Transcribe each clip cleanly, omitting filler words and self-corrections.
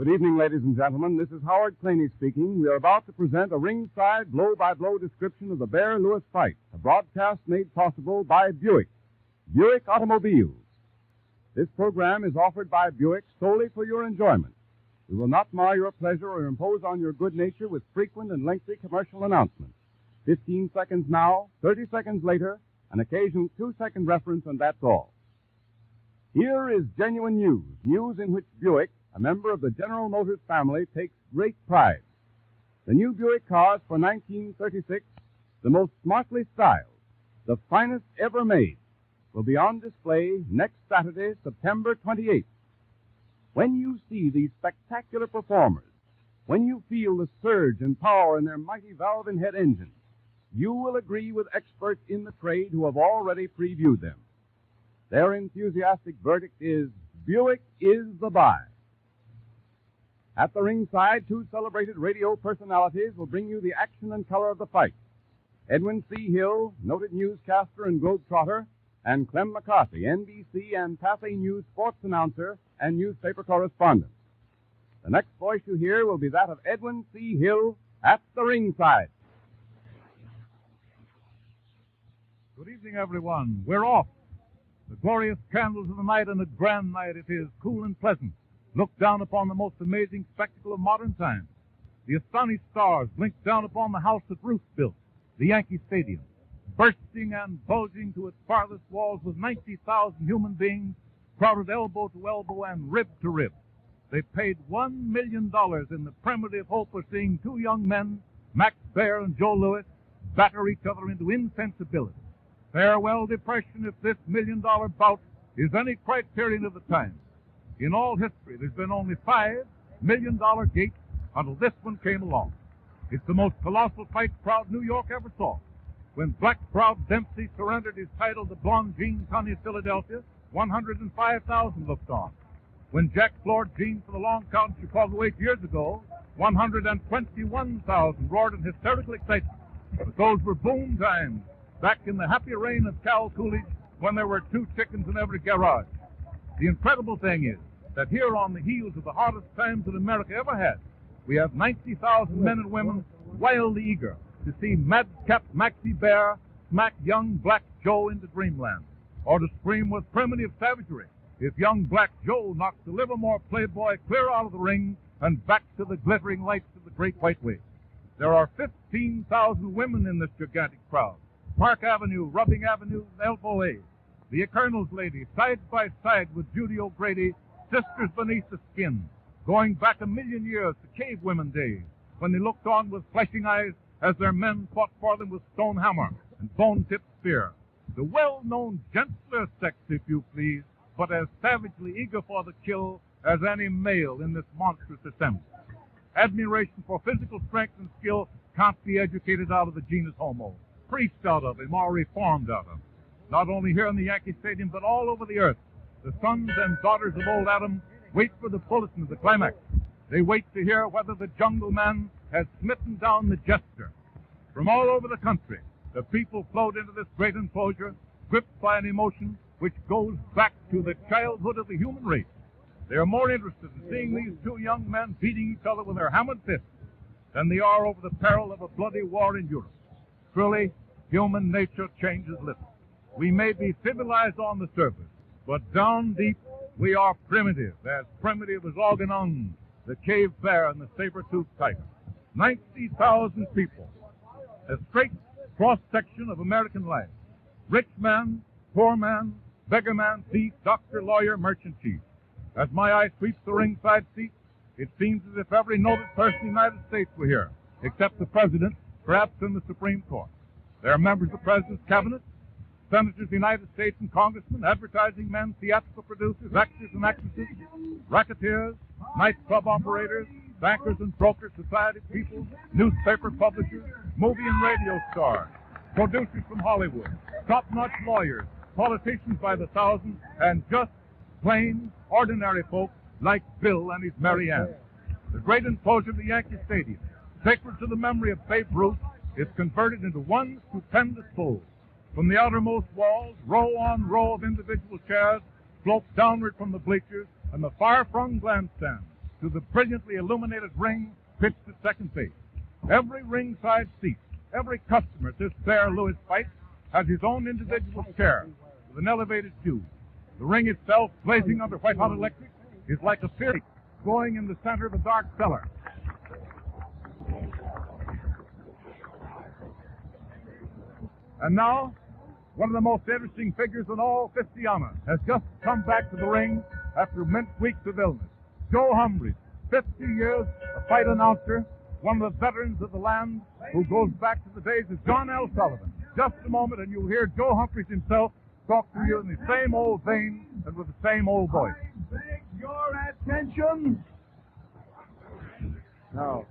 Good evening, ladies and gentlemen. This is Howard Claney speaking. We are about to present a ringside blow-by-blow description of the Baer-Lewis fight, a broadcast made possible by Buick Automobiles. This program is offered by Buick solely for your enjoyment. We will not mar your pleasure or impose on your good nature with frequent and lengthy commercial announcements. 15 seconds now, 30 seconds later, an occasional 2-second reference, and that's all. Here is genuine news in which Buick, a member of the General Motors family, takes great pride. The new Buick cars for 1936, the most smartly styled, the finest ever made, will be on display next Saturday, September 28th. When you see these spectacular performers, when you feel the surge and power in their mighty valve and head engines, you will agree with experts in the trade who have already previewed them. Their enthusiastic verdict is, Buick is the buy. At the ringside, two celebrated radio personalities will bring you the action and color of the fight. Edwin C. Hill, noted newscaster and globetrotter, and Clem McCarthy, NBC and Pathé News sports announcer and newspaper correspondent. The next voice you hear will be that of Edwin C. Hill at the ringside. Good evening, everyone. We're off. The glorious candles of the night, and a grand night it is, cool and pleasant. Look down upon the most amazing spectacle of modern times. The astonished stars blink down upon the house that Ruth built, the Yankee Stadium, bursting and bulging to its farthest walls with 90,000 human beings crowded elbow to elbow and rib to rib. They paid $1 million in the primitive hope of seeing two young men, Max Baer and Joe Louis, batter each other into insensibility. Farewell depression if this $1 million bout is any criterion of the time. In all history, there's been only 5 $1 million gates until this one came along. It's the most colossal fight crowd New York ever saw. When Black Proud Dempsey surrendered his title to Blonde Jean Connie of Philadelphia, 105,000 looked on. When Jack floored Jean for the long count in Chicago 8 years ago, 121,000 roared in hysterical excitement. But those were boom times, back in the happy reign of Cal Coolidge, when there were 2 chickens in every garage. The incredible thing is that here on the heels of the hottest times that America ever had, we have 90,000 men and women wildly eager to see madcap Maxie Baer smack young Black Joe into dreamland, or to scream with primitive savagery if young Black Joe knocks the Livermore playboy clear out of the ring and back to the glittering lights of the Great White Way. There are 15,000 women in this gigantic crowd. Park Avenue, Rubbing Avenue, Elbow A. The Colonel's lady, side by side with Judy O'Grady, sisters beneath the skin, going back 1,000,000 years to cave women days, when they looked on with flashing eyes as their men fought for them with stone hammer and bone-tipped spear. The well-known gentler sex, if you please, but as savagely eager for the kill as any male in this monstrous assembly. Admiration for physical strength and skill can't be educated out of the genus homo, preached out of him, or reformed out of him. Not only here in the Yankee Stadium, but all over the earth, the sons and daughters of old Adam wait for the bulletin of the climax. They wait to hear whether the jungle man has smitten down the jester. From all over the country, the people flowed into this great enclosure, gripped by an emotion which goes back to the childhood of the human race. They are more interested in seeing these 2 young men beating each other with their hammered fists than they are over the peril of a bloody war in Europe. Truly, human nature changes little. We may be civilized on the surface, but down deep we are primitive as Organung, the cave bear, and the saber-toothed tiger. 90,000 people, a straight cross-section of American life. Rich man, poor man, beggar man, thief, doctor, lawyer, merchant, chief. As my eye sweeps the ringside seat, it seems as if every noted person in the United States were here, except the President, perhaps in the Supreme Court. There are members of the President's cabinet, senators of the United States and congressmen, advertising men, theatrical producers, actors and actresses, racketeers, nightclub operators, bankers and brokers, society people, newspaper publishers, movie and radio stars, producers from Hollywood, top-notch lawyers, politicians by the thousand, and just plain, ordinary folk like Bill and his Mary Ann. The great enclosure of the Yankee Stadium, sacred to the memory of Babe Ruth, is converted into one stupendous bowl. From the outermost walls, row on row of individual chairs slope downward from the bleachers and the far-flung grandstands, to the brilliantly illuminated ring pitched at second base. Every ringside seat, every customer at this Baer-Lewis fight has his own individual chair with an elevated cube. The ring itself, blazing under white-hot electric, is like a fairy glowing in the center of a dark cellar. And now, one of the most interesting figures in all Fistiana has just come back to the ring after immense weeks of illness. Joe Humphreys, 50 years, a fight announcer, one of the veterans of the land who goes back to the days of John L. Sullivan. Just a moment and you'll hear Joe Humphreys himself talk to you in the same old vein and with the same old voice. I beg your attention. No.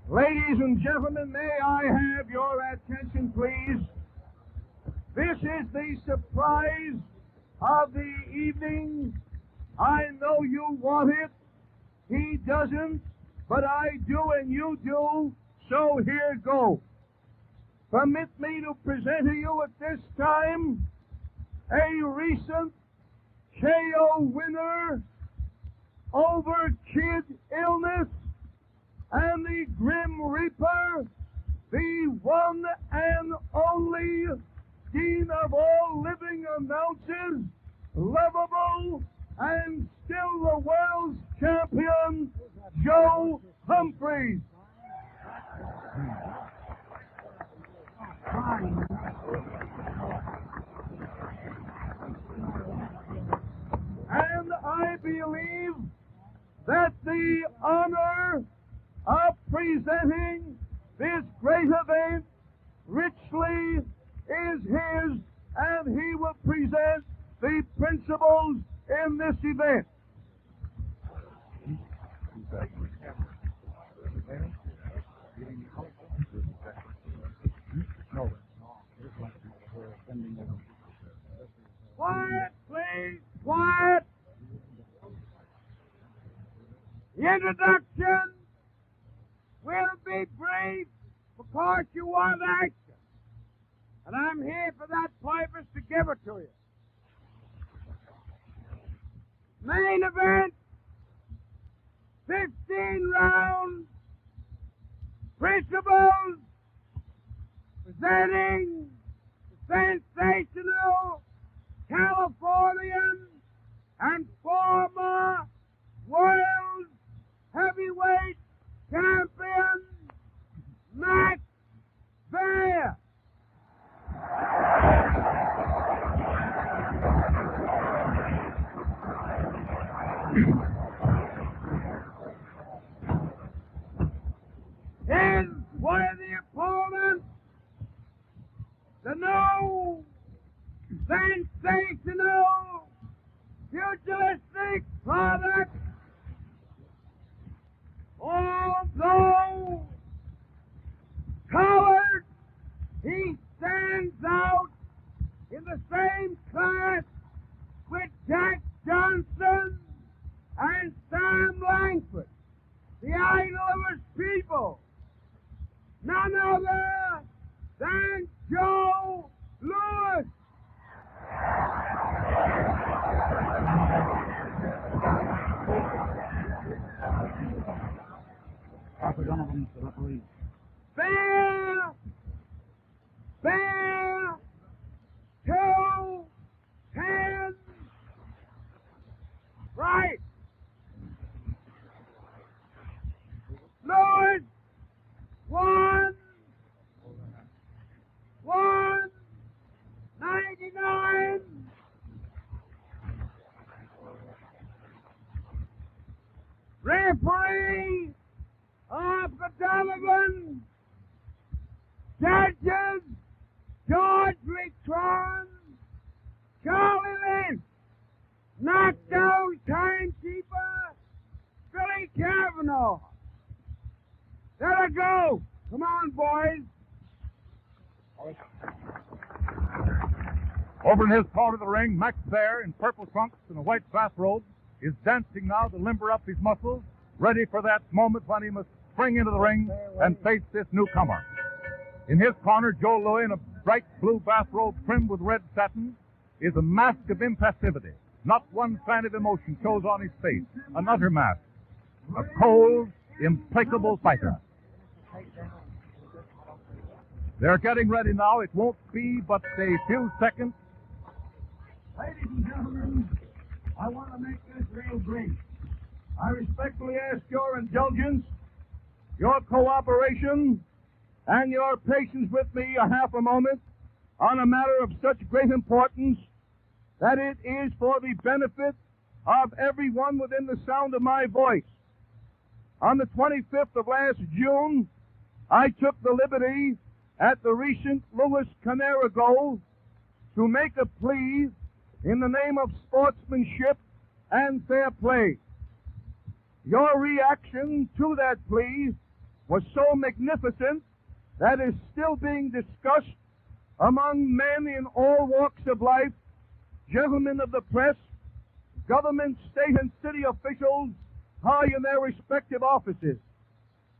Ladies and gentlemen, may I have your attention, please? This is the surprise of the evening. I know you want it. He doesn't, but I do and you do, so here goes. Permit me to present to you at this time a recent KO winner over kid illness and the Grim Reaper, the one and only Dean of all living announcers, lovable and still the world's champion, Joe Humphreys. And I believe that the honor of presenting this great event richly is his, and he will present the principals in this event. Quiet, please, quiet. The introduction will be brief because you want action. And I'm here for that purpose to give it to you. Main event, 15 rounds, principals, presenting the sensational Californian and former world heavyweight champion, Max Baer. Is one of the opponents, the new sensational pugilistic product, although colored, he stands out in the same class with Jack Johnson and Sam Langford, the idol of his people, none other than Joe Louis. Baer, 2 hands, right. Louis, 1, 99. Referee of the Donovan, judges George Litron, Charlie Lynch, knockdown timekeeper Billy Cavanaugh. Let her go. Come on, boys. Over in his part of the ring, Max Baer, in purple trunks and a white bathrobe, is dancing now to limber up his muscles, ready for that moment when he must spring into the ring and face this newcomer. In his corner, Joe Louis, in a bright blue bathrobe trimmed with red satin, is a mask of impassivity. Not one sign of emotion shows on his face. Another mask. A cold, implacable fighter. They're getting ready now. It won't be but a few seconds. Ladies and gentlemen, I want to make this real brief. I respectfully ask your indulgence, your cooperation, and your patience with me a half a moment on a matter of such great importance that it is for the benefit of everyone within the sound of my voice. On the 25th of last June, I took the liberty at the recent Louis Canerigo to make a plea in the name of sportsmanship and fair play. Your reaction to that plea was so magnificent that is still being discussed among men in all walks of life, gentlemen of the press, government, state, and city officials high in their respective offices.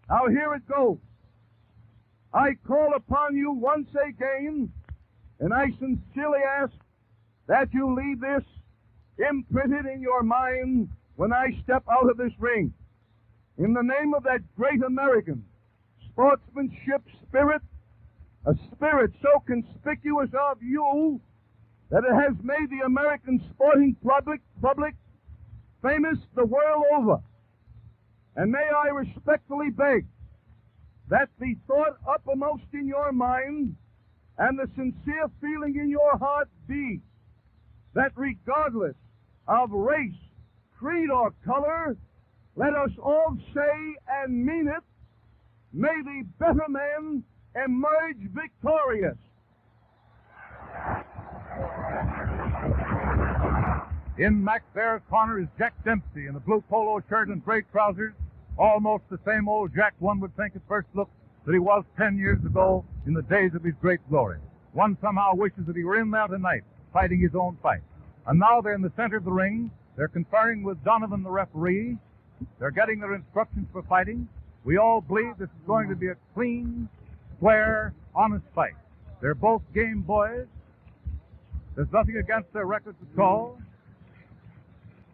Now here it goes. I call upon you once again, and I sincerely ask that you leave this imprinted in your mind when I step out of this ring. In the name of that great American sportsmanship spirit, a spirit so conspicuous of you that it has made the American sporting public famous the world over. And may I respectfully beg that the thought uppermost in your mind and the sincere feeling in your heart be that regardless of race, creed, or color, let us all say and mean it, may the better man emerge victorious. In Max Baer's corner is Jack Dempsey in a blue polo shirt and gray trousers, almost the same old Jack one would think at first look that he was 10 years ago in the days of his great glory. One somehow wishes that he were in there tonight, fighting his own fight. And now they're in the center of the ring. They're conferring with Donovan, the referee. They're getting their instructions for fighting. We all believe this is going to be a clean, square, honest fight. They're both game boys. There's nothing against their records at all.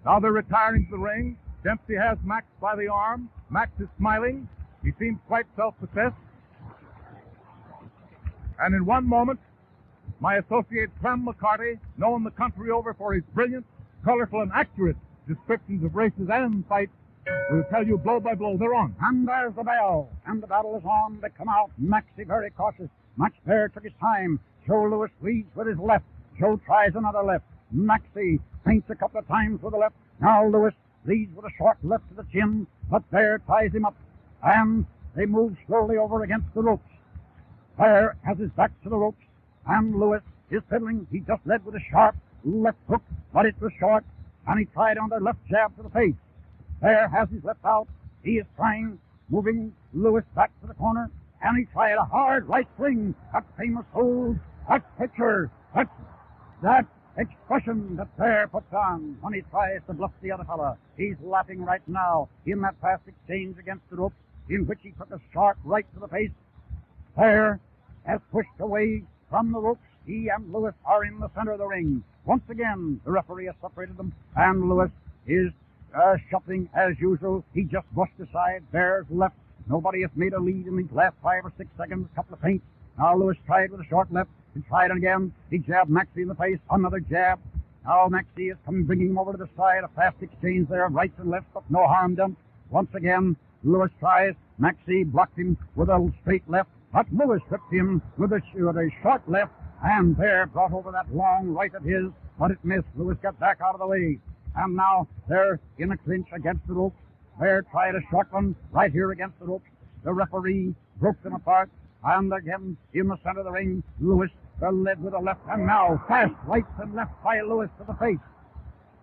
Now they're retiring to the ring. Dempsey has Max by the arm. Max is smiling. He seems quite self-possessed. And in one moment, my associate Clem McCarty, known the country over for his brilliant, colorful, and accurate descriptions of races and fights, will tell you blow by blow they're on. And there's the bell, and the battle is on. They come out. Maxie very cautious. Max Baer took his time. Joe Louis leads with his left. Joe tries another left. Maxie feints a couple of times with the left. Now Louis leads with a short left to the chin, but Baer ties him up, and they move slowly over against the ropes. Baer has his back to the ropes, and Louis is fiddling. He just led with a sharp left hook, but it was short, and he tried on the left jab to the face. Baer has his left out. He is trying, moving Louis back to the corner, and he tried a hard right swing. That famous hold, that picture, that expression that Baer puts on when he tries to bluff the other fella. He's laughing right now in that fast exchange against the ropes in which he took a sharp right to the face. Baer has pushed away from the ropes. He and Louis are in the center of the ring. Once again, the referee has separated them, and Louis is shuffling as usual. He just brushed aside Baer's left. Nobody has made a lead in these last 5 or 6 seconds. A couple of feints. Now Louis tried with a short left. He tried it again. He jabbed Maxie in the face. Another jab. Now Maxie is coming, bringing him over to the side. A fast exchange there of rights and lefts, but no harm done. Once again, Louis tries. Maxie blocked him with a straight left, but Louis whipped him with a short left, and Baer brought over that long right of his, but it missed. Louis got back out of the way. And now they're in a clinch against the ropes. Baer tried a short one right here against the ropes. The referee broke them apart. And again, in the center of the ring, Louis led with a left, and now fast rights and left by Louis to the face.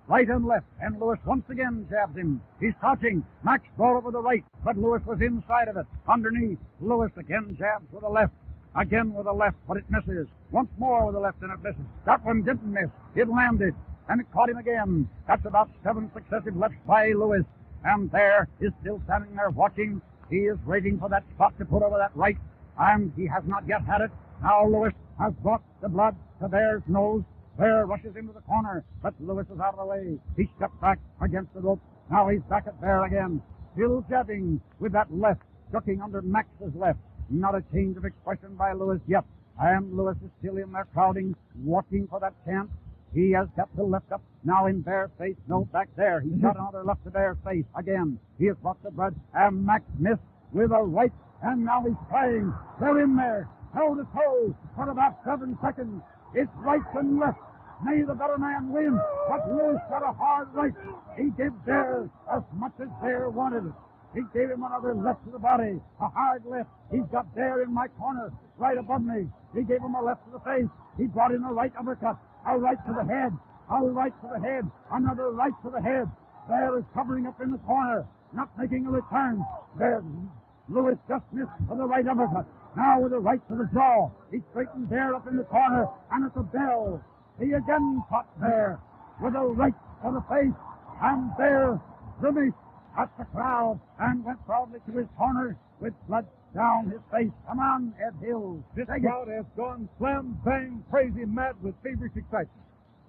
Right and left, and Louis once again jabs him. He's touching. Max brought over the right, but Louis was inside of it. Underneath, Louis again jabs with a left. Again with a left, but it misses. Once more with a left, and it misses. That one didn't miss. It landed. and it caught him again. That's about 7 successive lefts by Lewis. And there is still standing there watching. He is waiting for that spot to put over that right, and he has not yet had it. Now Lewis has brought the blood to Baer's nose. Baer rushes into the corner, but Lewis is out of the way. He steps back against the rope. Now he's back at Baer again, still jabbing with that left, ducking under Max's left. Not a change of expression by Lewis yet. And Lewis is still in there crowding, watching for that chance. He has got the left up now in Baer's face. No, back there. He's got another left to Baer's face. Again, he has brought the blood, and Max missed with a right, and now he's trying. They're in there, toe to toe, for about 7 seconds. It's right and left. May the better man win, but Lewis got a hard right. He gave Baer as much as Baer wanted it. He gave him another left to the body, a hard left. He's got Baer in my corner, right above me. He gave him a left to the face. He brought in a right uppercut, a right to the head, a right to the head, another right to the head. Baer is covering up in the corner, not making a return. There, Lewis just missed for the right uppercut. Now with a right to the jaw. He straightened Baer up in the corner, and at the bell, he again caught Baer with a right to the face, and Baer grimaced at the crowd and went proudly to his corner with blood down his face. Come on, Ed Hill. This crowd has gone slam, bang, crazy mad with feverish excitement.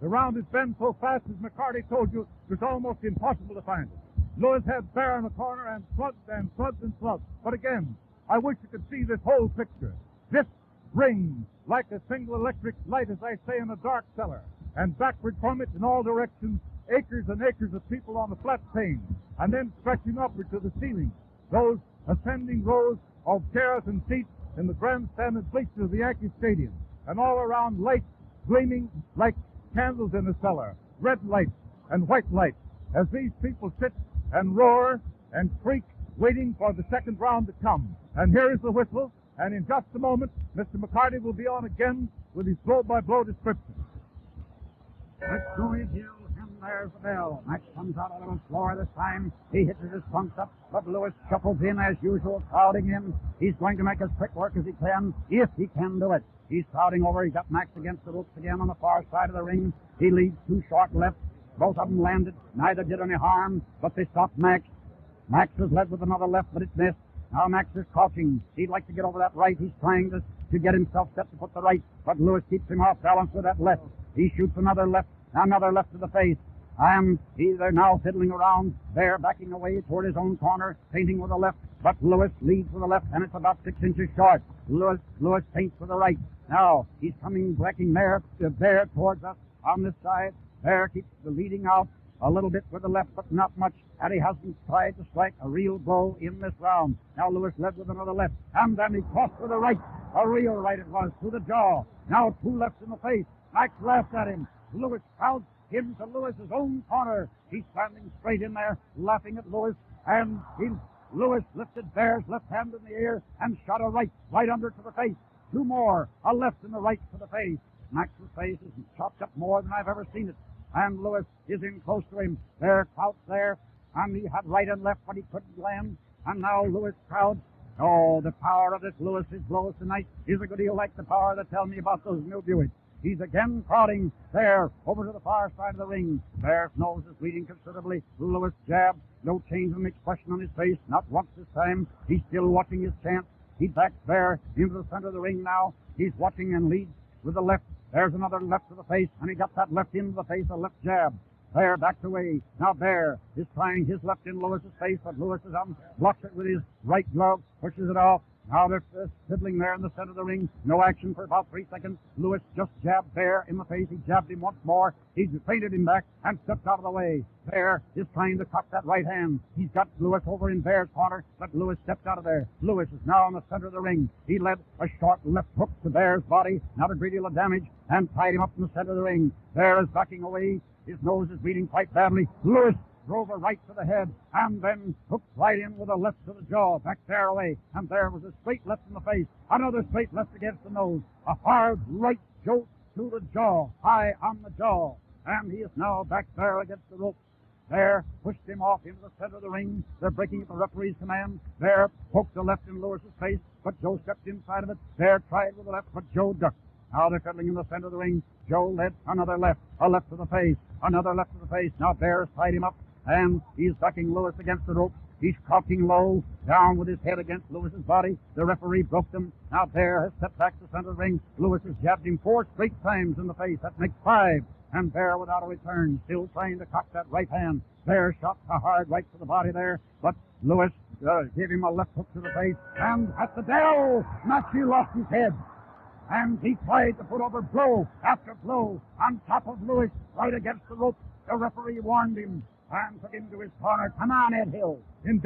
The round has been so fast, as McCarty told you, it's almost impossible to find it. Lewis had Baer in the corner and slugged and slugged and slugged. But again, I wish you could see this whole picture. This ring, like a single electric light, as I say, in a dark cellar. And backward from it in all directions, acres and acres of people on the flat pane, and then stretching upward to the ceiling. Those ascending rows of chairs and seats in the grandstand and bleachers of the Yankee Stadium, and all around lights gleaming like candles in a cellar, red lights and white lights, as these people sit and roar and shriek, waiting for the second round to come. And here is the whistle, and in just a moment, Mr. McCarty will be on again with his blow-by-blow description. Let's go, Ed Hill. There's the bell. Max comes out a little slower this time. He hitches his trunks up, but Lewis shuffles in as usual, crowding in. He's going to make as quick work as he can, if he can do it. He's crowding over. He's got Max against the ropes again on the far side of the ring. He leads 2 short lefts. Both of them landed. Neither did any harm, but they stopped Max. Max is led with another left, but it's missed. Now Max is crouching. He'd like to get over that right. He's trying to get himself set to put the right, but Lewis keeps him off balance with that left. He shoots another left to the face. And they're now fiddling around. Baer backing away toward his own corner, feinting with the left. But Lewis leads with the left, and it's about 6 inches short. Lewis feints with the right. Now he's coming, breaking Baer towards us on this side. Baer keeps the leading out a little bit with the left, but not much. And he hasn't tried to strike a real blow in this round. Now Lewis led with another left, and then he crossed with a right. A real right it was, to the jaw. Now 2 lefts in the face. Max laughed at him. Lewis crowds into Lewis's own corner. He's standing straight in there, laughing at Lewis, and Lewis lifted Baer's left hand in the air and shot a right under to the face. 2 more, a left and a right to the face. Max's face is chopped up more than I've ever seen it, and Lewis is in close to him. Baer crouched there, and he had right and left, but he couldn't land. And now Lewis crowds. Oh, the power of this Lewis's blows tonight is a good deal like the power that tell me about those new Buicks. He's again crowding there over to the far side of the ring. Baer's nose is bleeding considerably. Lewis jabs. No change in the expression on his face. Not once this time. He's still watching his chance. He backs Baer into the center of the ring now. He's watching and leads with the left. There's another left to the face, and he got that left into the face, a left jab. Baer backed away. Now Baer is trying his left in Lewis's face, but Lewis is on, blocks it with his right glove, pushes it off. Now they're fiddling there in the center of the ring. No action for about 3 seconds. Lewis just jabbed Baer in the face. He jabbed him once more. He feinted him back and stepped out of the way. Baer is trying to cock that right hand. He's got Lewis over in Baer's corner, but Lewis stepped out of there. Lewis is now in the center of the ring. He led a short left hook to Baer's body, not a great deal of damage, and tied him up in the center of the ring. Baer is backing away. His nose is bleeding quite badly. Lewis drove a right to the head, and then hooked right in with a left to the jaw, back there away, and there was a straight left in the face, another straight left against the nose, a hard right jolt to the jaw, high on the jaw, and he is now back there against the ropes. Baer pushed him off into the center of the ring. They're breaking at the referee's command. Baer poked the left in Lewis's face, but Joe stepped inside of it. Baer tried with the left, but Joe ducked. Now they're fiddling in the center of the ring. Joe led another left, a left to the face, another left to the face. Now Baer has tied him up, and he's ducking Lewis against the ropes. He's crouching low, down with his head against Lewis's body. The referee broke them. Now Baer has stepped back to the center of the ring. Lewis has jabbed him 4 straight times in the face. That makes 5. And Baer without a return, still trying to cock that right hand. Baer shot a hard right to the body there, but Lewis gave him a left hook to the face. And at the bell, Maxie lost his head. And he tried to put over blow after blow on top of Lewis, right against the ropes. The referee warned him and took him to his corner. Come on, Ed Hill. In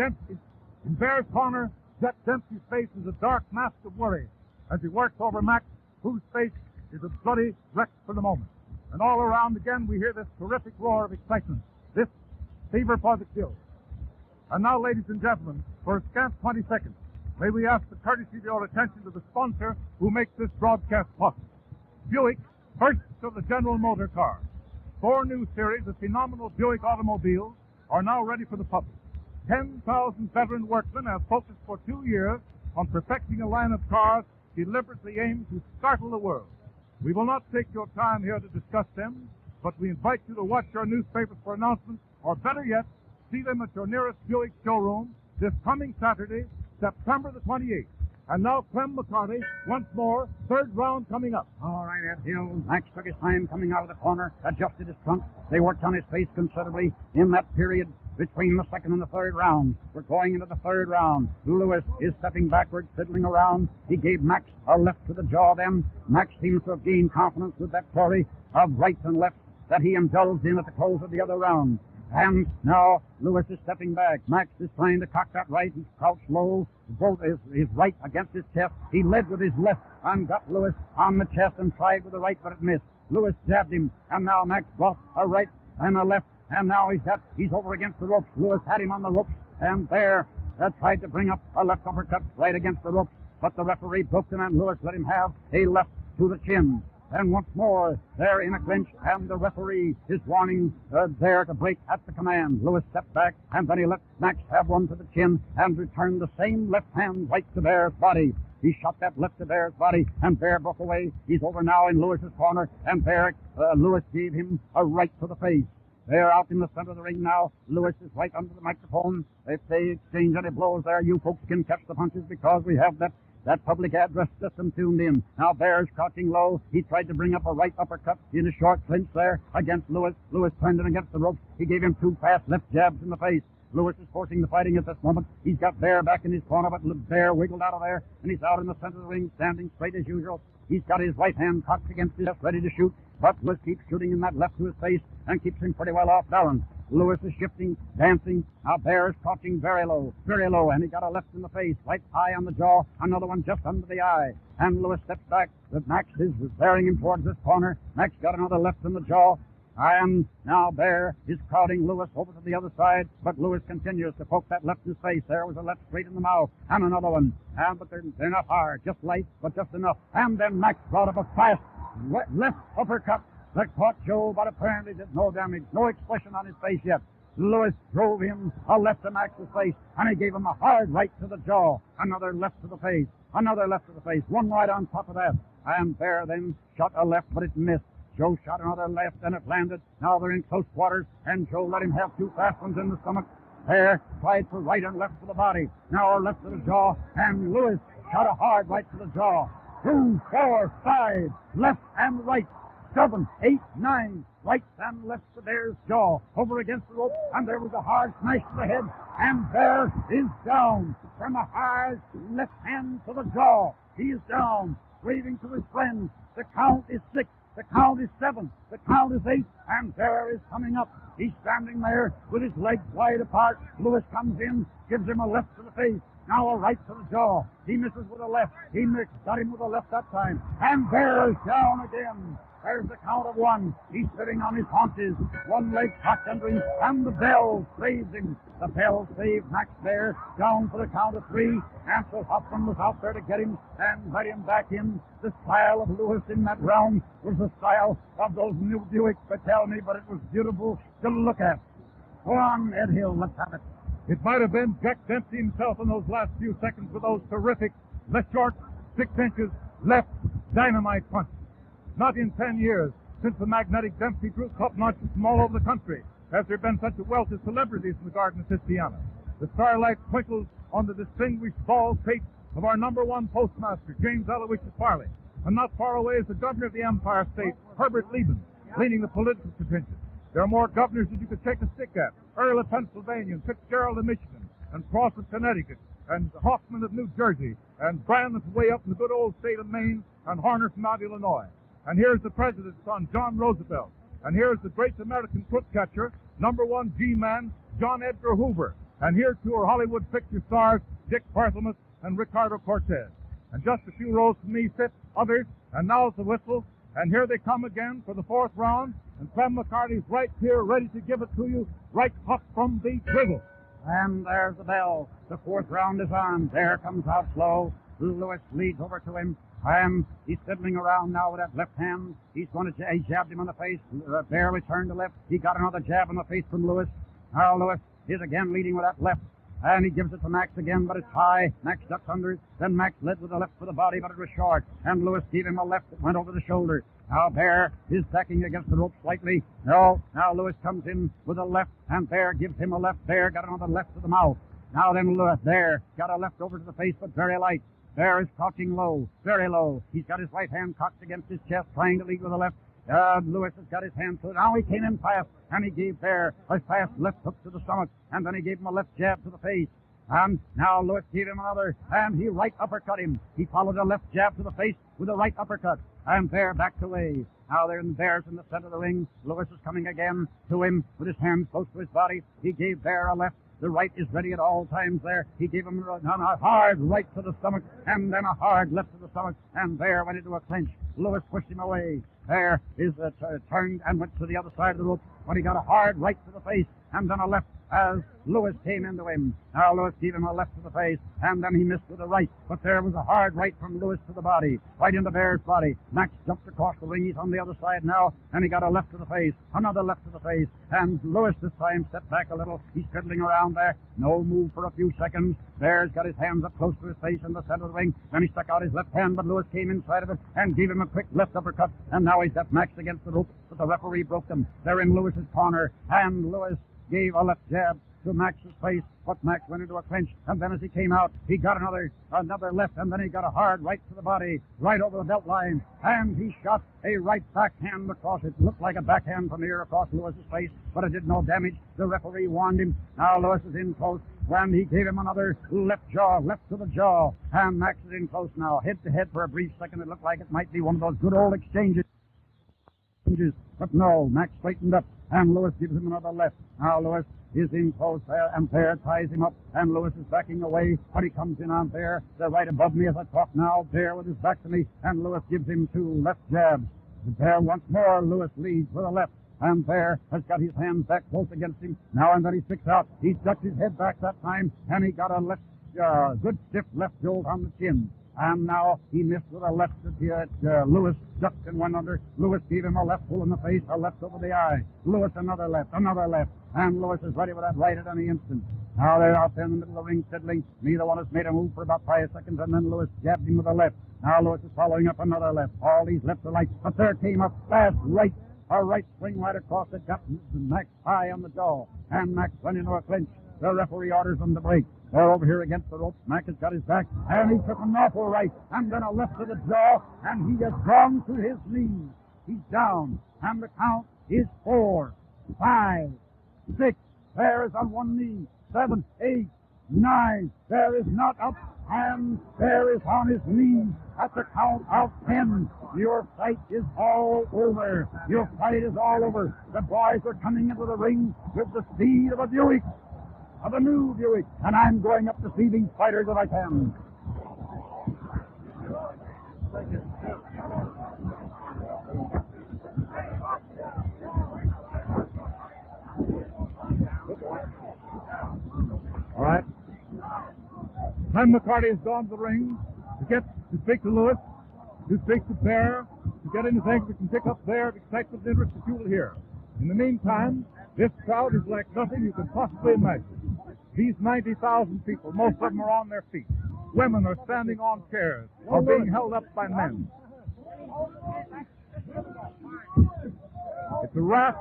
Baer's corner, Jet Dempsey's face is a dark mask of worry as he works over Max, whose face is a bloody wreck for the moment. And all around again we hear this terrific roar of excitement, this fever for the kill. And now, ladies and gentlemen, for a scant 20 seconds, may we ask the courtesy of your attention to the sponsor who makes this broadcast possible. Buick, first of the General Motor car. 4 new series of phenomenal Buick automobiles are now ready for the public. 10,000 veteran workmen have focused for 2 years on perfecting a line of cars deliberately aimed to startle the world. We will not take your time here to discuss them, but we invite you to watch your newspapers for announcements, or better yet, see them at your nearest Buick showroom this coming Saturday, September the 28th. And now Clem McCarty, once more, 3rd round coming up. All right, Ed Hill. Max took his time coming out of the corner, adjusted his trunk. They worked on his face considerably in that period between the 2nd and the 3rd round. We're going into the 3rd round. Lewis is stepping backwards, fiddling around. He gave Max a left to the jaw then. Max seems to have gained confidence with that flurry of rights and lefts that he indulged in at the close of the other round. And now Lewis is stepping back. Max is trying to cock that right. He's crouched low, both his right against his chest. He led with his left and got Lewis on the chest and tried with the right, but it missed. Lewis jabbed him, and now Max brought a right and a left, and now he's over against the ropes. Lewis had him on the ropes, and Baer tried to bring up a left uppercut right against the ropes, but the referee broke him, and Lewis let him have a left to the chin. And once more, they're in a clinch, and the referee is warning Baer to break at the command. Lewis stepped back, and then he let Max have one to the chin and returned the same left hand right to Baer's body. He shot that left to Baer's body, and Baer broke away. He's over now in Lewis's corner, and Lewis gave him a right to the face. They're out in the center of the ring now. Lewis is right under the microphone. If they exchange any blows there, you folks can catch the punches because we have that public address system tuned in. Now Baer's crouching low. He tried to bring up a right uppercut in a short clinch there against Lewis. Lewis turned in against the ropes. He gave him 2 fast left jabs in the face. Lewis is forcing the fighting at this moment. He's got Baer back in his corner, but Baer wiggled out of there, and he's out in the center of the ring, standing straight as usual. He's got his right hand cocked against his chest, ready to shoot, but Lewis keeps shooting in that left to his face and keeps him pretty well off balance. Lewis is shifting, dancing. Now Baer is crouching very low, and he got a left in the face, right high on the jaw, another one just under the eye. And Lewis steps back, but Max is bearing him towards this corner. Max got another left in the jaw. And now Baer is crowding Lewis over to the other side, but Lewis continues to poke that left in his face. There was a left straight in the mouth, and another one. But they're not hard, just light, but just enough. And then Max brought up a fast left uppercut that caught Joe, but apparently did no damage, no expression on his face yet. Lewis drove him a left to Max's face, and he gave him a hard right to the jaw. Another left to the face, another left to the face, one right on top of that. And Baer then shot a left, but it missed. Joe shot another left, and it landed. Now they're in close quarters, and Joe let him have 2 fast ones in the stomach. Baer tried for right and left to the body. Now a left to the jaw, and Lewis shot a hard right to the jaw. 2, 4, 5, left and right. 7, 8, 9, right and left to Baer's jaw, over against the rope, and there was a hard smash to the head, and Baer is down from a hard left hand to the jaw. He is down, waving to his friends. The count is 6, the count is 7, the count is 8, and Baer is coming up. He's standing there with his legs wide apart. Lewis comes in, gives him a left to the face. Now a right to the jaw. He misses with a left. He got him with a left that time. And Baer is down again. There's the count of 1. He's sitting on his haunches, one leg cocked under him, and the bell saves him. The bell saved Max Baer down for the count of 3. Ansel Hoffman was out there to get him and let him back in. The style of Lewis in that round was the style of those new Buicks, but tell me, but it was beautiful to look at. Go on, Ed Hill, let's have it. It might have been Jack Dempsey himself in those last few seconds with those terrific, left short, 6 inches, left dynamite punches. Not in 10 years since the magnetic Dempsey drew top notches from all over the country has there been such a wealth of celebrities in the Garden of Christiana. The starlight twinkles on the distinguished bald pate of our number one postmaster, James Aloysius Farley. And not far away is the governor of the Empire State, Herbert Lieben, leading the political contingent. There are more governors that you could take a stick at. Earl of Pennsylvania, and Fitzgerald of Michigan, and Cross of Connecticut, and Hoffman of New Jersey, and Bryan from way up in the good old state of Maine, and Horner from out Illinois. And here's the president's son, John Roosevelt. And here's the great American foot catcher, number one G-man, John Edgar Hoover. And here, too, are Hollywood picture stars, Dick Barthelmess and Ricardo Cortez. And just a few rows from me sit others, and now's the whistle. And here they come again for the fourth round. And Clem McCarty's right here, ready to give it to you, right hot from the drizzle. And there's the bell. The fourth round is on. There comes out slow. Lewis leads over to him. He's fiddling around now with that left hand. He jabbed him on the face. Baer returned to left. He got another jab on the face from Lewis. Now Lewis is again leading with that left. And he gives it to Max again, but it's high. Max ducks under it. Then Max led with the left for the body, but it was short. And Lewis gave him a left that went over the shoulder. Now Baer is backing against the rope slightly. No, now Lewis comes in with a left, and Baer gives him a left. Baer got another left to the mouth. Now then Lewis, Baer got a left over to the face, but very light. Baer is crouching low, very low. He's got his right hand cocked against his chest, trying to lead with the left. Lewis has got his hand to it. Now he came in fast, and he gave Baer a fast left hook to the stomach, and then he gave him a left jab to the face. And now Lewis gave him another, and he right uppercut him. He followed a left jab to the face with a right uppercut, and Baer backed away. Now Baer's in the center of the ring. Lewis is coming again to him with his hands close to his body. He gave Baer a left. The right is ready at all times there. He gave him a hard right to the stomach, and then a hard left to the stomach, and Baer went into a clinch. Lewis pushed him away. Baer is turned and went to the other side of the rope, but he got a hard right to the face, and then a left as Lewis came into him. Now Lewis gave him a left to the face, and then he missed with a right, but there was a hard right from Lewis to the body, right into Baer's body. Max jumped across the ring. He's on the other side now, and he got a left to the face, another left to the face, and Lewis this time stepped back a little. He's fiddling around there. No move for a few seconds. Baer's got his hands up close to his face in the center of the ring. Then he stuck out his left hand, but Lewis came inside of it and gave him a quick left uppercut, and now he's got Max against the rope, but the referee broke them. They're in Lewis's corner, and Lewis gave a left jab to Max's face, but Max went into a clinch, and then as he came out, he got another left, and then he got a hard right to the body, right over the belt line, and he shot a right backhand across it. Looked like a backhand from here across Lewis's face, but it did no damage. The referee warned him. Now Lewis is in close, when he gave him another left to the jaw, and Max is in close now, head to head for a brief second. It looked like it might be one of those good old exchanges. But no, Max straightened up, and Lewis gives him another left. Now Lewis is in close there, and Baer ties him up, and Lewis is backing away, but he comes in on Baer. They're right above me as I talk now. Baer with his back to me, and Lewis gives him two left jabs. Baer once more. Lewis leads with a left, and Baer has got his hands back close against him. Now and then he sticks out. He ducked his head back that time, and he got a left, good stiff left jolt on the chin. And now he missed with a left that Lewis ducked and went under. Lewis gave him a left full in the face, a left over the eye. Lewis another left, and Lewis is ready with that right at any instant. Now they're out there in the middle of the ring fiddling. Neither one has made a move for about 5 seconds, and then Lewis jabbed him with a left. Now Lewis is following up another left. All these lefts are light, but there came a fast right, a right swing right across it, got Max high on the jaw, and Max went into a clinch. The referee orders them to break. They're over here against the ropes. Max has got his back, and he took an awful right, and then a left to the jaw, and he has gone to his knees. He's down, and the count is 4, 5, 6. There is on one knee. 7, 8, 9. There is not up, and there is on his knees at the count of 10. Your fight is all over. Your fight is all over. The boys are coming into the ring with the speed of a Buick, of a new Buick, and I'm going up to see these fighters if I can. All right. Clem McCarty has gone to the ring to speak to Lewis, to speak to Baer, to get anything we can pick up there of excitement and interest that you will hear. In the meantime, this crowd is like nothing you can possibly imagine. These 90,000 people, most of them are on their feet. Women are standing on chairs or being held up by men. It's a wrath,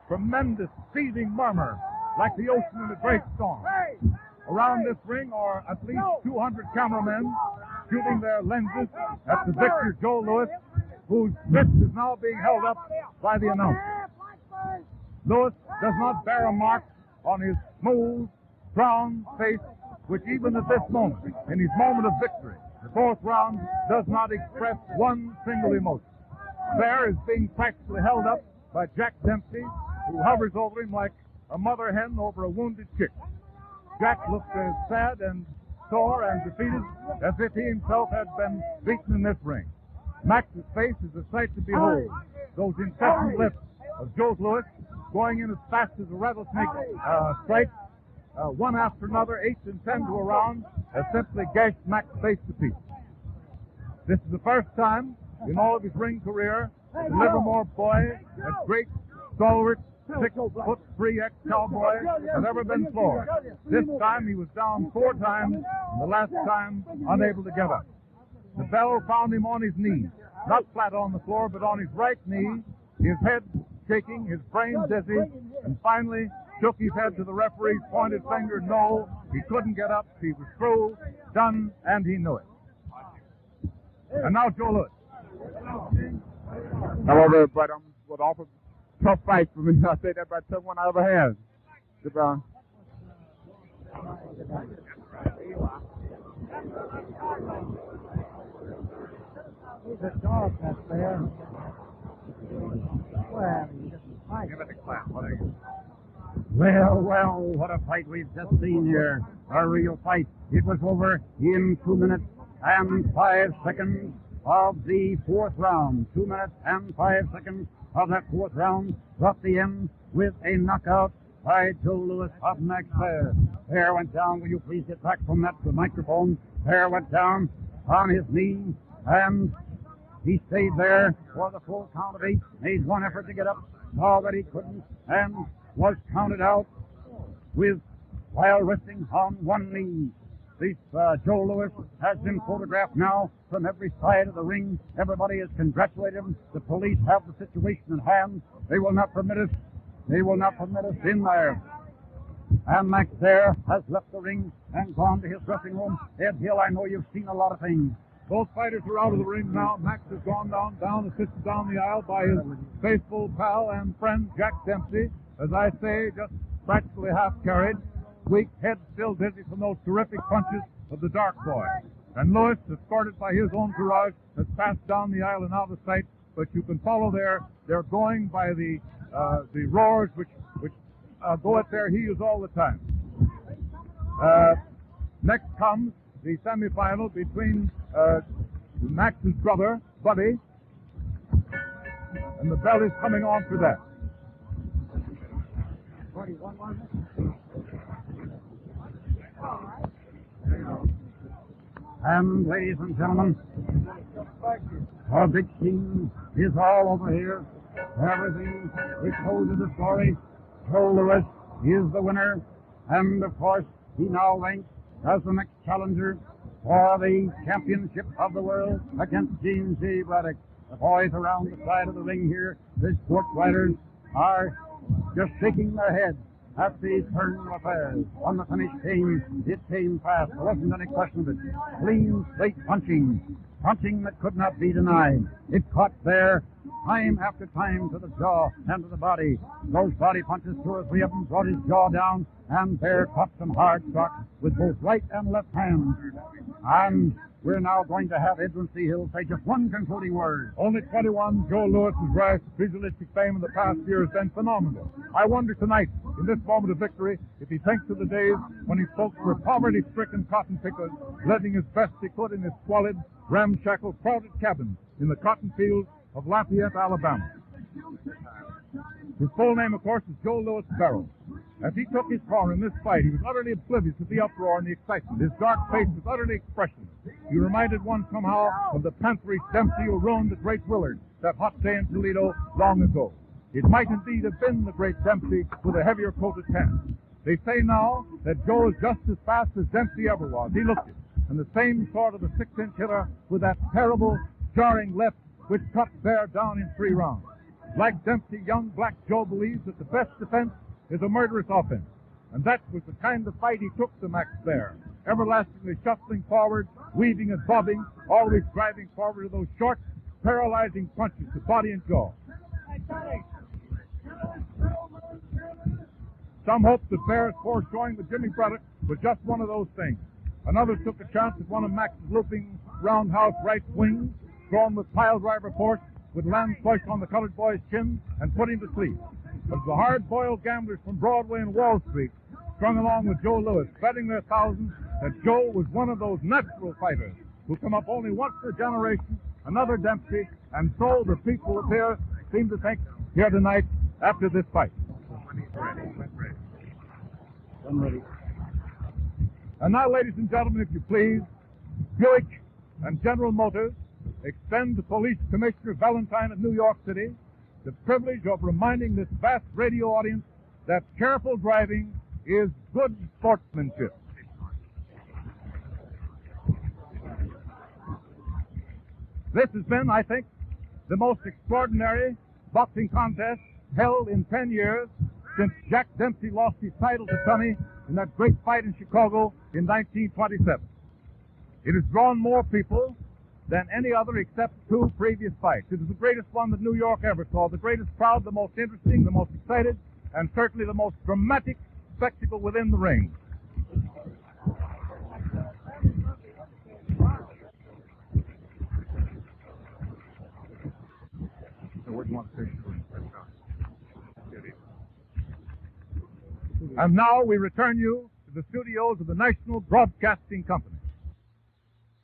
tremendous seething murmur, like the ocean in a great storm. Around this ring are at least 200 cameramen shooting their lenses at the victor, Joe Louis, whose fist is now being held up by the announcer. Louis does not bear a mark on his smooth, brown face, which even at this moment, in his moment of victory, the fourth round, does not express one single emotion. Baer is being practically held up by Jack Dempsey, who hovers over him like a mother hen over a wounded chick. Jack looks as sad and sore and defeated as if he himself had been beaten in this ring. Max's face is a sight to behold. Those incessant lifts of Joe Louis going in as fast as a rattlesnake strikes, one after another, 8 and 10 to a round, has simply gashed Max's face to pieces. This is the first time in all of his ring career the Livermore boy, that great, stalwart, 6'3" ex-cowboy, has ever been floored. This time he was down 4 times, and the last time unable to get up. The bell found him on his knees, not flat on the floor, but on his right knee, his head shaking, his brain dizzy, and finally shook his head to the referee's pointed finger. No, he couldn't get up. He was through, done, and he knew it. And now Joe Louis. Hello there, but what awful tough fight for me. I say that about tough one I ever had. Goodbye. He's a dog, Max Baer. Well, he doesn't fight. Give it a clap. What are you? Well, what a fight we've just seen here. A real fight. It was over in 2 minutes and 5 seconds of the fourth round. 2 minutes and 5 seconds of that fourth round brought the end with a knockout by Joe Louis of Max Baer. Baer went down. Will you please get back from that microphone? Baer went down on his knee, and he stayed there for the full count of 8. Made one effort to get up, saw that he couldn't, and was counted out while resting on one knee. This Joe Louis has been photographed now from every side of the ring. Everybody has congratulated him. The police have the situation in hand. They will not permit us. They will not permit us in there. And Max Baer has left the ring and gone to his dressing room. Ed Hill, I know you've seen a lot of things. Both fighters are out of the ring now. Max has gone down, assisted down the aisle by his faithful pal and friend, Jack Dempsey. As I say, just practically half carried. Weak, head still dizzy from those terrific punches of the Dark Boy. And Louis, escorted by his own entourage, has passed down the aisle and out of sight. But you can follow they're going by the roars which go at their heels all the time. Next comes the semifinal between Max's brother, Buddy, and the bell is coming on for that. And ladies and gentlemen, our big scene is all over here. Everything is told to the story. Joe Louis is the winner, and of course he now ranks as the next challenger for the championship of the world against James J. Braddock. The boys around the side of the ring here, the sports writers, are just shaking their heads at the turn of affairs. When the finish came, it came fast. There wasn't any question of it. Clean slate punching that could not be denied. It caught there time after time to the jaw and to the body. Those body punches, 2 or 3 of them, brought his jaw down, and Baer caught some hard shots with both right and left hands. And we're now going to have Edwin C. Hill say just one concluding word. Only 21, Joe Louis's rise to pugilistic fame in the past year has been phenomenal. I wonder tonight, in this moment of victory, if he thinks of the days when his folks were poverty-stricken cotton pickers, living as best they could in his squalid, ramshackle, crowded cabins in the cotton fields of Lafayette, Alabama. His full name, of course, is Joe Louis Barrow. As he took his corner in this fight, he was utterly oblivious of the uproar and the excitement. His dark face was utterly expressionless. He reminded one somehow of the pantherish Dempsey who ruined the great Willard that hot day in Toledo long ago. It might indeed have been the great Dempsey with a heavier coated pants. They say now that Joe is just as fast as Dempsey ever was. He looked it. And the same sort of a 6-inch hitter with that terrible, jarring left which cut Baer down in 3 rounds. Like Dempsey, young Black Joe believes that the best defense is a murderous offense. And that was the kind of fight he took to Max Baer, everlastingly shuffling forward, weaving and bobbing, always driving forward to those short, paralyzing punches to body and jaw. Some hoped that Baer's foreshowing with Jimmy Braddock was just one of those things. Another took a chance at one of Max's looping roundhouse right swings, thrown with pile driver force, would land flush on the colored boy's chin and put him to sleep. But the hard-boiled gamblers from Broadway and Wall Street strung along with Joe Louis, betting their thousands that Joe was one of those natural fighters who come up only once per generation, another Dempsey, and so the people up here seem to think here tonight after this fight. I'm ready. And now, ladies and gentlemen, if you please, Buick and General Motors extend to Police Commissioner Valentine of New York City the privilege of reminding this vast radio audience that careful driving is good sportsmanship. This has been, I think, the most extraordinary boxing contest held in 10 years since Jack Dempsey lost his title to Tunney in that great fight in Chicago in 1927. It has drawn more people than any other except 2 previous fights. It is the greatest one that New York ever saw, the greatest crowd, the most interesting, the most excited, and certainly the most dramatic spectacle within the ring. And now we return you to the studios of the National Broadcasting Company.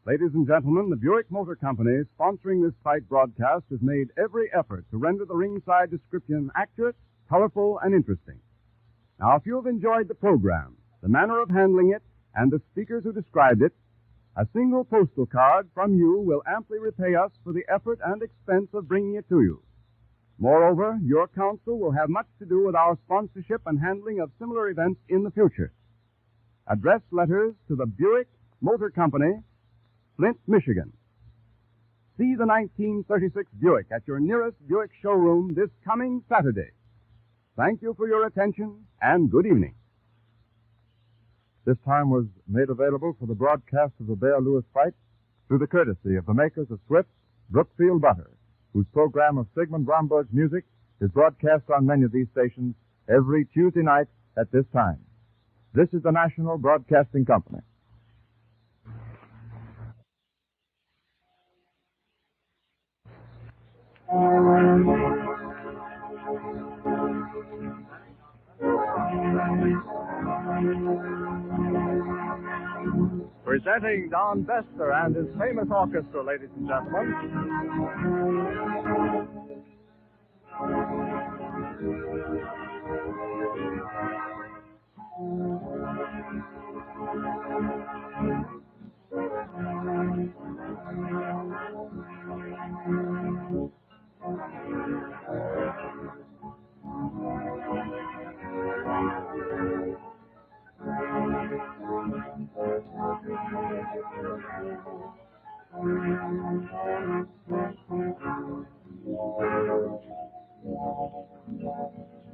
Ladies and gentlemen, the Buick Motor Company, sponsoring this fight broadcast, has made every effort to render the ringside description accurate, colorful, and interesting. Now, if you've enjoyed the program, the manner of handling it, and the speakers who described it, a single postal card from you will amply repay us for the effort and expense of bringing it to you. Moreover, your counsel will have much to do with our sponsorship and handling of similar events in the future. Address letters to the Buick Motor Company, Flint, Michigan. See the 1936 Buick at your nearest Buick showroom this coming Saturday. Thank you for your attention, and good evening. This time was made available for the broadcast of the Baer-Lewis fight through the courtesy of the makers of Swift's Brookfield Butter, whose program of Sigmund Bromberg's music is broadcast on many of these stations every Tuesday night at this time. This is the National Broadcasting Company. Presenting Don Bester and his famous orchestra, ladies and gentlemen.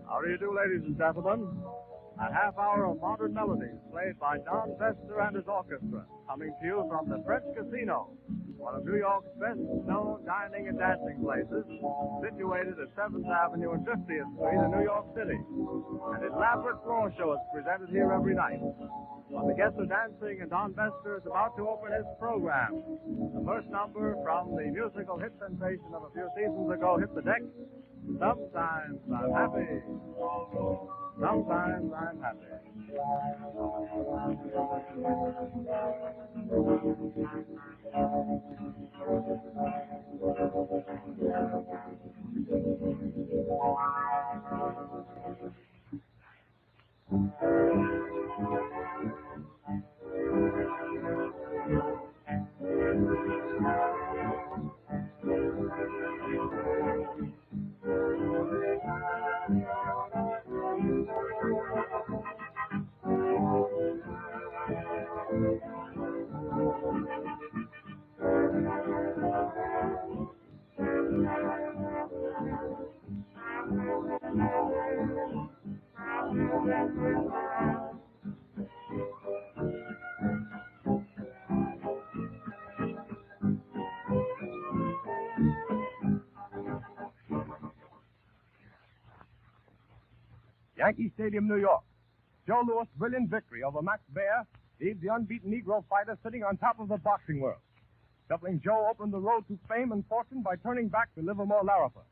How do you do, ladies and gentlemen? A half hour of modern melodies played by Don Bester and his orchestra, coming to you from the French Casino, one of New York's best-known dining and dancing places, situated at 7th Avenue and 50th Street in New York City. An elaborate floor show is presented here every night. While the guests are dancing and Don Bester is about to open his program, the first number from the musical hit sensation of a few seasons ago hit the deck. Sometimes I'm happy. Sometimes I'm happy. Yankee Stadium, New York. Joe Louis' brilliant victory over Max Baer leaves the unbeaten Negro fighter sitting on top of the boxing world. Shuffling Joe opened the road to fame and fortune by turning back to Livermore Lariper.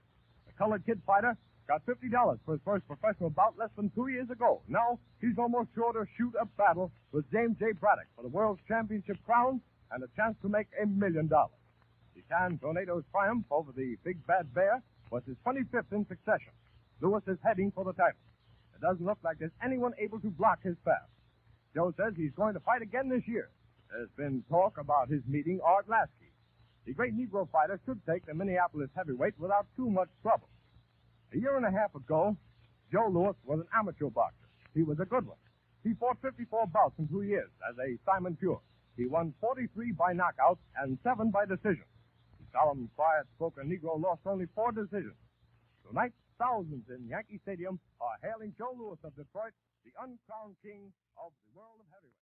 The colored kid fighter got $50 for his first professional bout less than 2 years ago. Now he's almost sure to shoot a battle with James J. Braddock for the World's Championship crown and a chance to make $1 million. Titan Tornado's triumph over the Big Bad Bear was his 25th in succession. Louis is heading for the title. It doesn't look like there's anyone able to block his path. Joe says he's going to fight again this year. There's been talk about his meeting Art Lasky. The great Negro fighter should take the Minneapolis heavyweight without too much trouble. A year and a half ago, Joe Louis was an amateur boxer. He was a good one. He fought 54 bouts in 2 years as a Simon Pure. He won 43 by knockout and 7 by decision. The solemn, quiet-spoken Negro lost only 4 decisions. Tonight, thousands in Yankee Stadium are hailing Joe Louis of Detroit, the uncrowned king of the world of heavyweight.